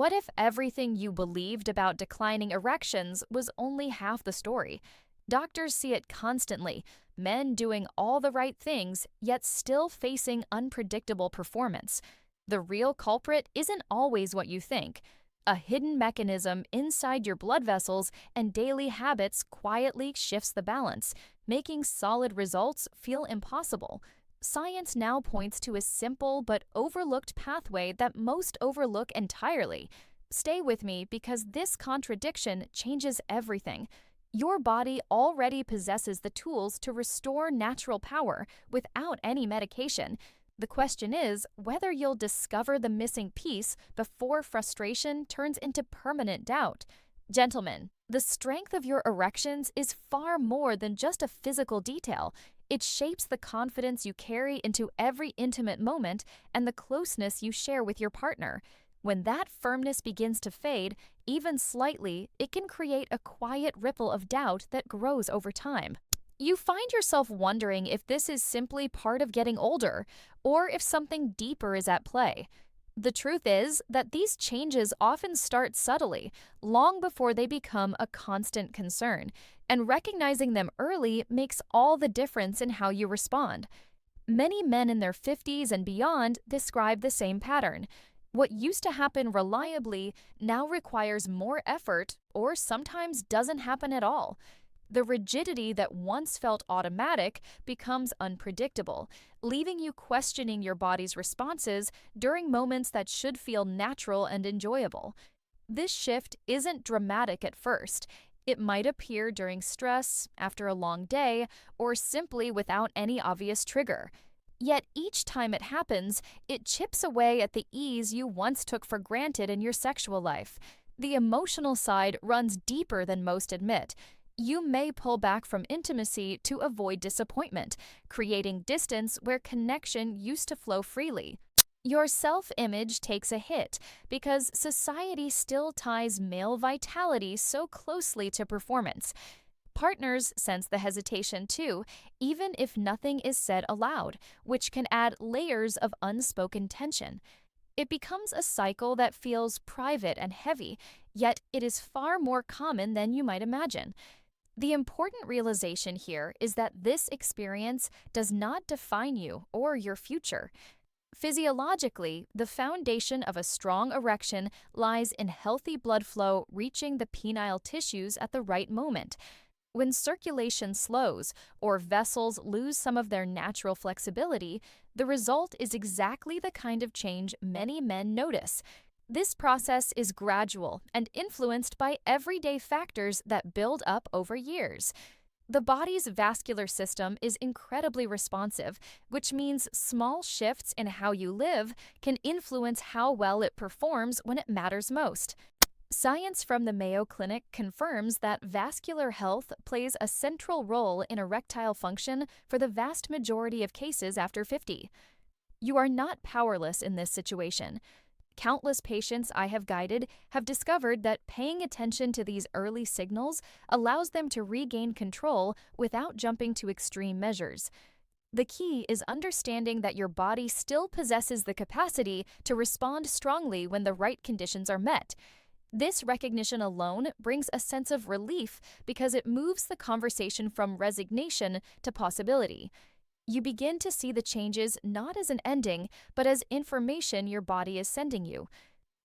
What if everything you believed about declining erections was only half the story? Doctors see it constantly, men doing all the right things, yet still facing unpredictable performance. The real culprit isn't always what you think. A hidden mechanism inside your blood vessels and daily habits quietly shifts the balance, making solid results feel impossible. Science now points to a simple but overlooked pathway that most overlook entirely. Stay with me because this contradiction changes everything. Your body already possesses the tools to restore natural power without any medication. The question is whether you'll discover the missing piece before frustration turns into permanent doubt. Gentlemen, the strength of your erections is far more than just a physical detail. It shapes the confidence you carry into every intimate moment and the closeness you share with your partner. When that firmness begins to fade, even slightly, it can create a quiet ripple of doubt that grows over time. You find yourself wondering if this is simply part of getting older, or if something deeper is at play. The truth is that these changes often start subtly, long before they become a constant concern, and recognizing them early makes all the difference in how you respond. Many men in their 50s and beyond describe the same pattern. What used to happen reliably now requires more effort or sometimes doesn't happen at all. The rigidity that once felt automatic becomes unpredictable, leaving you questioning your body's responses during moments that should feel natural and enjoyable. This shift isn't dramatic at first. It might appear during stress, after a long day, or simply without any obvious trigger. Yet each time it happens, it chips away at the ease you once took for granted in your sexual life. The emotional side runs deeper than most admit. You may pull back from intimacy to avoid disappointment, creating distance where connection used to flow freely. Your self-image takes a hit because society still ties male vitality so closely to performance. Partners sense the hesitation too, even if nothing is said aloud, which can add layers of unspoken tension. It becomes a cycle that feels private and heavy, yet it is far more common than you might imagine. The important realization here is that this experience does not define you or your future. Physiologically, the foundation of a strong erection lies in healthy blood flow reaching the penile tissues at the right moment. When circulation slows or vessels lose some of their natural flexibility, the result is exactly the kind of change many men notice. This process is gradual and influenced by everyday factors that build up over years. The body's vascular system is incredibly responsive, which means small shifts in how you live can influence how well it performs when it matters most. Science from the Mayo Clinic confirms that vascular health plays a central role in erectile function for the vast majority of cases after 50. You are not powerless in this situation. Countless patients I have guided have discovered that paying attention to these early signals allows them to regain control without jumping to extreme measures. The key is understanding that your body still possesses the capacity to respond strongly when the right conditions are met. This recognition alone brings a sense of relief because it moves the conversation from resignation to possibility. You begin to see the changes not as an ending, but as information your body is sending you.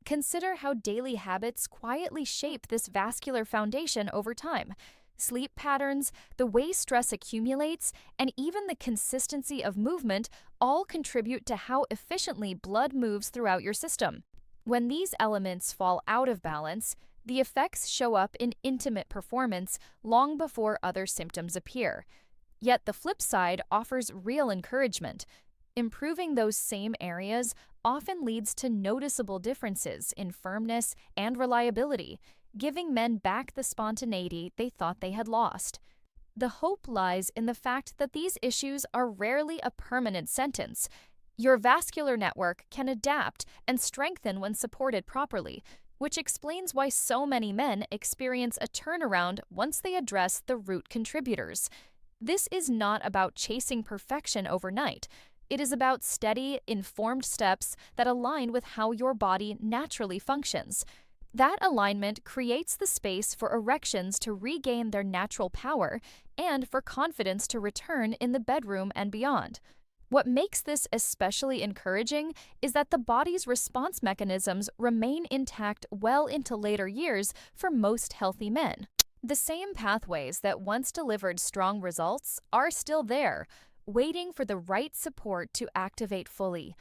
Consider how daily habits quietly shape this vascular foundation over time. Sleep patterns, the way stress accumulates, and even the consistency of movement all contribute to how efficiently blood moves throughout your system. When these elements fall out of balance, the effects show up in intimate performance long before other symptoms appear. Yet the flip side offers real encouragement. Improving those same areas often leads to noticeable differences in firmness and reliability, giving men back the spontaneity they thought they had lost. The hope lies in the fact that these issues are rarely a permanent sentence. Your vascular network can adapt and strengthen when supported properly, which explains why so many men experience a turnaround once they address the root contributors. This is not about chasing perfection overnight. It is about steady, informed steps that align with how your body naturally functions. That alignment creates the space for erections to regain their natural power and for confidence to return in the bedroom and beyond. What makes this especially encouraging is that the body's response mechanisms remain intact well into later years for most healthy men. The same pathways that once delivered strong results are still there, waiting for the right support to activate fully.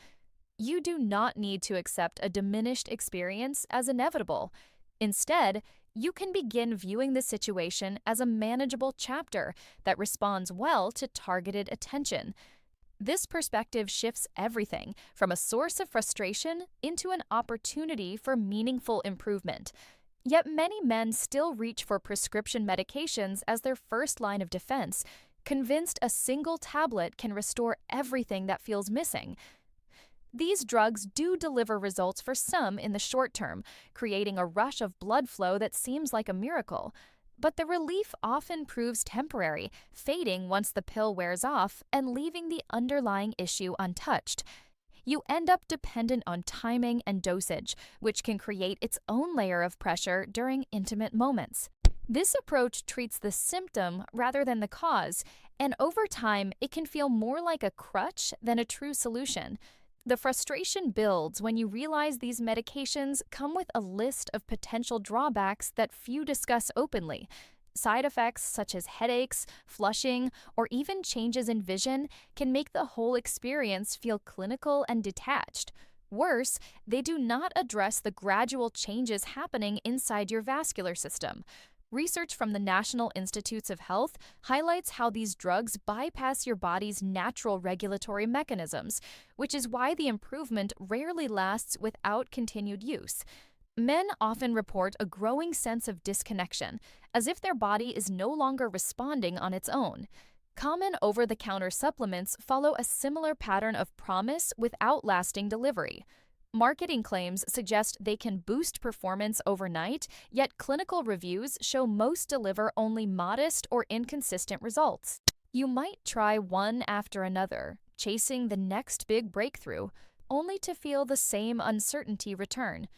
You do not need to accept a diminished experience as inevitable. Instead, you can begin viewing the situation as a manageable chapter that responds well to targeted attention. This perspective shifts everything from a source of frustration into an opportunity for meaningful improvement. Yet many men still reach for prescription medications as their first line of defense, convinced a single tablet can restore everything that feels missing. These drugs do deliver results for some in the short term, creating a rush of blood flow that seems like a miracle. But the relief often proves temporary, fading once the pill wears off and leaving the underlying issue untouched. You end up dependent on timing and dosage, which can create its own layer of pressure during intimate moments. This approach treats the symptom rather than the cause, and over time, it can feel more like a crutch than a true solution. The frustration builds when you realize these medications come with a list of potential drawbacks that few discuss openly. Side effects such as headaches, flushing, or even changes in vision can make the whole experience feel clinical and detached. Worse, they do not address the gradual changes happening inside your vascular system. Research from the National Institutes of Health highlights how these drugs bypass your body's natural regulatory mechanisms, which is why the improvement rarely lasts without continued use. Men often report a growing sense of disconnection, as if their body is no longer responding on its own. Common over-the-counter supplements follow a similar pattern of promise without lasting delivery. Marketing claims suggest they can boost performance overnight, yet clinical reviews show most deliver only modest or inconsistent results. You might try one after another, chasing the next big breakthrough, only to feel the same uncertainty return.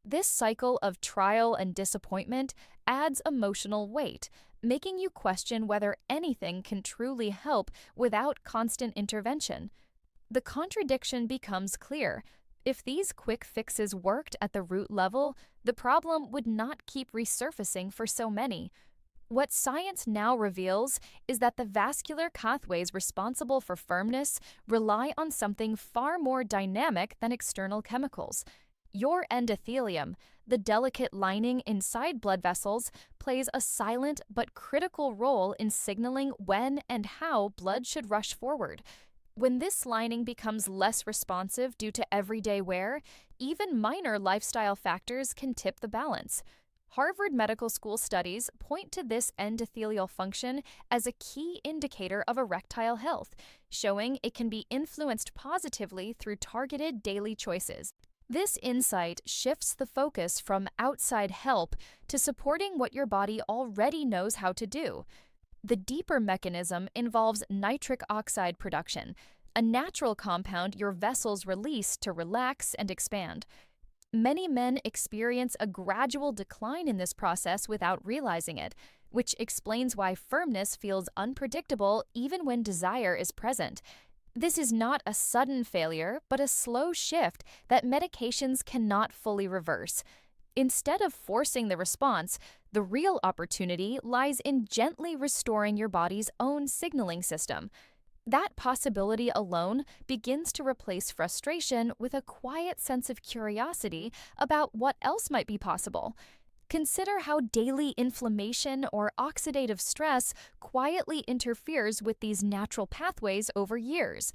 This cycle of trial and disappointment adds emotional weight, making you question whether anything can truly help without constant intervention. The contradiction becomes clear. If these quick fixes worked at the root level, the problem would not keep resurfacing for so many. What science now reveals is that the vascular pathways responsible for firmness rely on something far more dynamic than external chemicals. Your endothelium, the delicate lining inside blood vessels, plays a silent but critical role in signaling when and how blood should rush forward. When this lining becomes less responsive due to everyday wear, even minor lifestyle factors can tip the balance. Harvard Medical School studies point to this endothelial function as a key indicator of erectile health, showing it can be influenced positively through targeted daily choices. This insight shifts the focus from outside help to supporting what your body already knows how to do. The deeper mechanism involves nitric oxide production, a natural compound your vessels release to relax and expand. Many men experience a gradual decline in this process without realizing it, which explains why firmness feels unpredictable even when desire is present. This is not a sudden failure, but a slow shift that medications cannot fully reverse. Instead of forcing the response, the real opportunity lies in gently restoring your body's own signaling system. That possibility alone begins to replace frustration with a quiet sense of curiosity about what else might be possible. Consider how daily inflammation or oxidative stress quietly interferes with these natural pathways over years.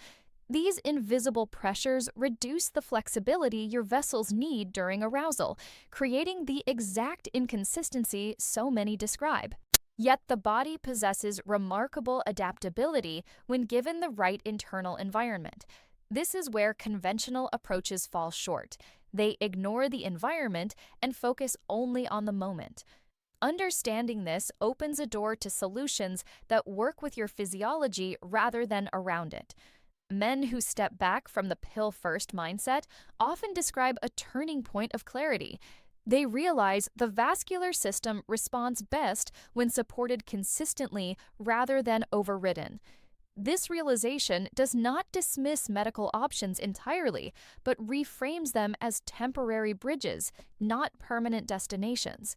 These invisible pressures reduce the flexibility your vessels need during arousal, creating the exact inconsistency so many describe. Yet the body possesses remarkable adaptability when given the right internal environment. This is where conventional approaches fall short. They ignore the environment and focus only on the moment. Understanding this opens a door to solutions that work with your physiology rather than around it. Men who step back from the pill-first mindset often describe a turning point of clarity. They realize the vascular system responds best when supported consistently rather than overridden. This realization does not dismiss medical options entirely, but reframes them as temporary bridges, not permanent destinations.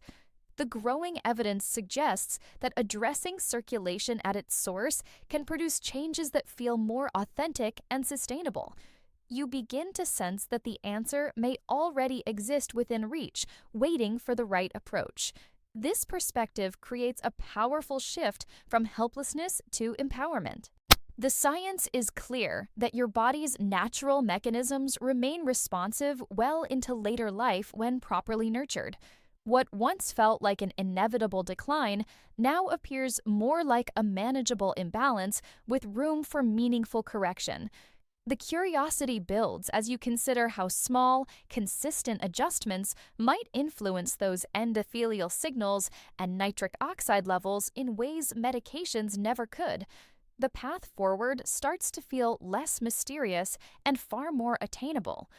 The growing evidence suggests that addressing circulation at its source can produce changes that feel more authentic and sustainable. You begin to sense that the answer may already exist within reach, waiting for the right approach. This perspective creates a powerful shift from helplessness to empowerment. The science is clear that your body's natural mechanisms remain responsive well into later life when properly nurtured. What once felt like an inevitable decline now appears more like a manageable imbalance with room for meaningful correction. The curiosity builds as you consider how small, consistent adjustments might influence those endothelial signals and nitric oxide levels in ways medications never could. The path forward starts to feel less mysterious and far more attainable.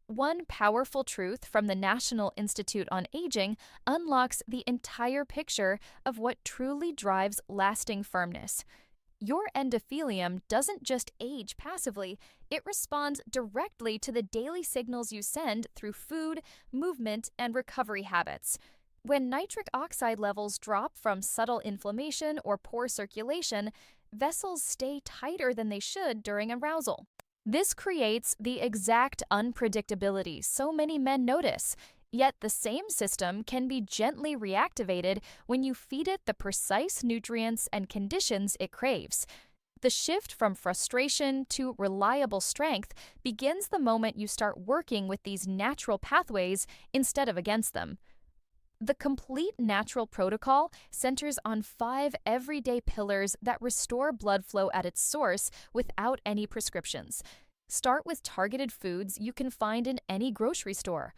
One powerful truth from the National Institute on Aging unlocks the entire picture of what truly drives lasting firmness. Your endothelium doesn't just age passively, it responds directly to the daily signals you send through food, movement, and recovery habits. When nitric oxide levels drop from subtle inflammation or poor circulation, vessels stay tighter than they should during arousal. This creates the exact unpredictability so many men notice, yet the same system can be gently reactivated when you feed it the precise nutrients and conditions it craves. The shift from frustration to reliable strength begins the moment you start working with these natural pathways instead of against them. The complete natural protocol centers on 5 everyday pillars that restore blood flow at its source without any prescriptions. Start with targeted foods you can find in any grocery store.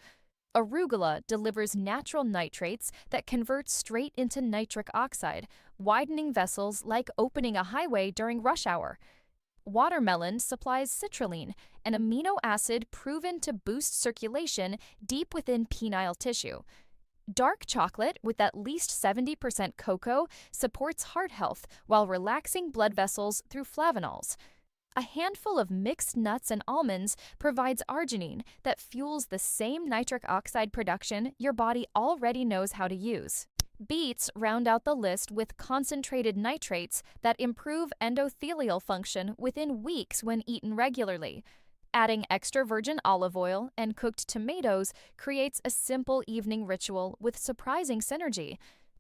Arugula delivers natural nitrates that convert straight into nitric oxide, widening vessels like opening a highway during rush hour. Watermelon supplies citrulline, an amino acid proven to boost circulation deep within penile tissue. Dark chocolate with at least 70% cocoa supports heart health while relaxing blood vessels through flavanols. A handful of mixed nuts and almonds provides arginine that fuels the same nitric oxide production your body already knows how to use. Beets round out the list with concentrated nitrates that improve endothelial function within weeks when eaten regularly. Adding extra virgin olive oil and cooked tomatoes creates a simple evening ritual with surprising synergy.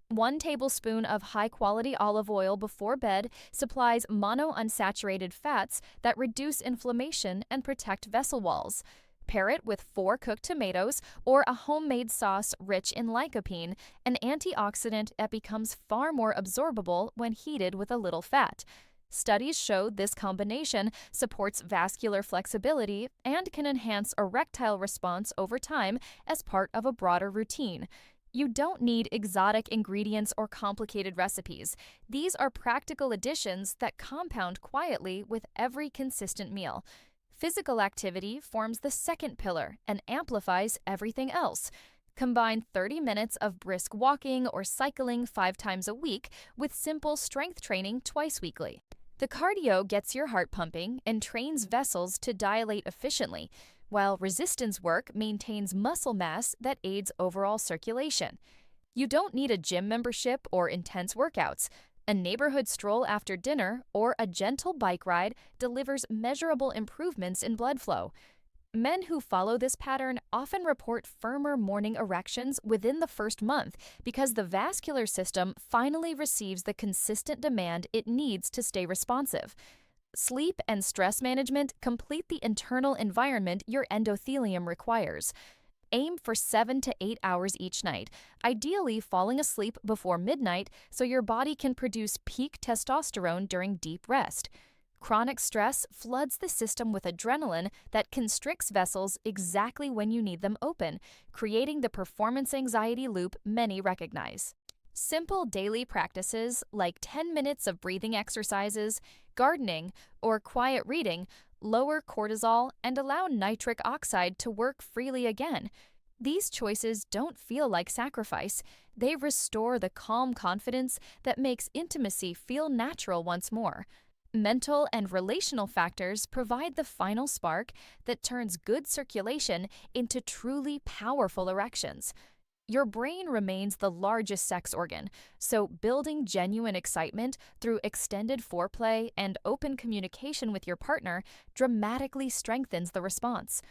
1 tablespoon of high-quality olive oil before bed supplies monounsaturated fats that reduce inflammation and protect vessel walls. Pair it with 4 cooked tomatoes or a homemade sauce rich in lycopene, an antioxidant that becomes far more absorbable when heated with a little fat. Studies show this combination supports vascular flexibility and can enhance erectile response over time as part of a broader routine. You don't need exotic ingredients or complicated recipes. These are practical additions that compound quietly with every consistent meal. Physical activity forms the second pillar and amplifies everything else. Combine 30 minutes of brisk walking or cycling 5 times a week with simple strength training twice weekly. The cardio gets your heart pumping and trains vessels to dilate efficiently, while resistance work maintains muscle mass that aids overall circulation. You don't need a gym membership or intense workouts. A neighborhood stroll after dinner or a gentle bike ride delivers measurable improvements in blood flow. Men who follow this pattern often report firmer morning erections within the first month because the vascular system finally receives the consistent demand it needs to stay responsive. Sleep and stress management complete the internal environment your endothelium requires. Aim for 7 to 8 hours each night, ideally falling asleep before midnight so your body can produce peak testosterone during deep rest. Chronic stress floods the system with adrenaline that constricts vessels exactly when you need them open, creating the performance anxiety loop many recognize. Simple daily practices like 10 minutes of breathing exercises, gardening, or quiet reading lower cortisol, and allow nitric oxide to work freely again. These choices don't feel like sacrifice. They restore the calm confidence that makes intimacy feel natural once more. Mental and relational factors provide the final spark that turns good circulation into truly powerful erections. Your brain remains the largest sex organ, so building genuine excitement through extended foreplay and open communication with your partner dramatically strengthens the response.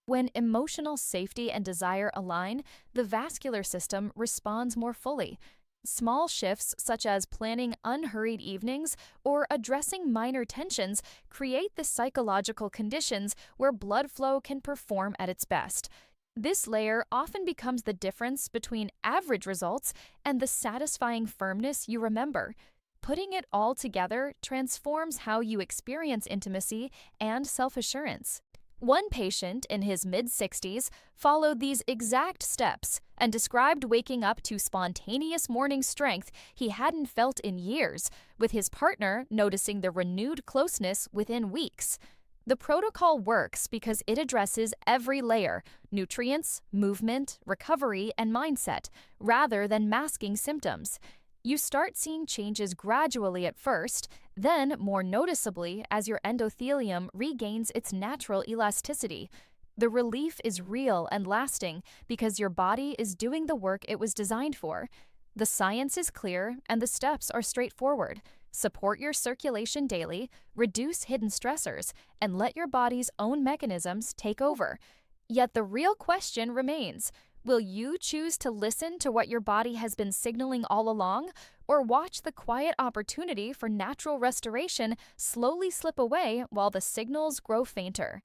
When emotional safety and desire align, the vascular system responds more fully. Small shifts, such as planning unhurried evenings or addressing minor tensions, create the psychological conditions where blood flow can perform at its best. This layer often becomes the difference between average results and the satisfying firmness you remember. Putting it all together transforms how you experience intimacy and self-assurance. One patient in his mid-60s followed these exact steps and described waking up to spontaneous morning strength he hadn't felt in years, with his partner noticing the renewed closeness within weeks. The protocol works because it addresses every layer: nutrients, movement, recovery, and mindset, rather than masking symptoms. You start seeing changes gradually at first, then more noticeably as your endothelium regains its natural elasticity. The relief is real and lasting because your body is doing the work it was designed for. The science is clear and the steps are straightforward. Support your circulation daily, reduce hidden stressors, and let your body's own mechanisms take over. Yet the real question remains: will you choose to listen to what your body has been signaling all along, or watch the quiet opportunity for natural restoration slowly slip away while the signals grow fainter?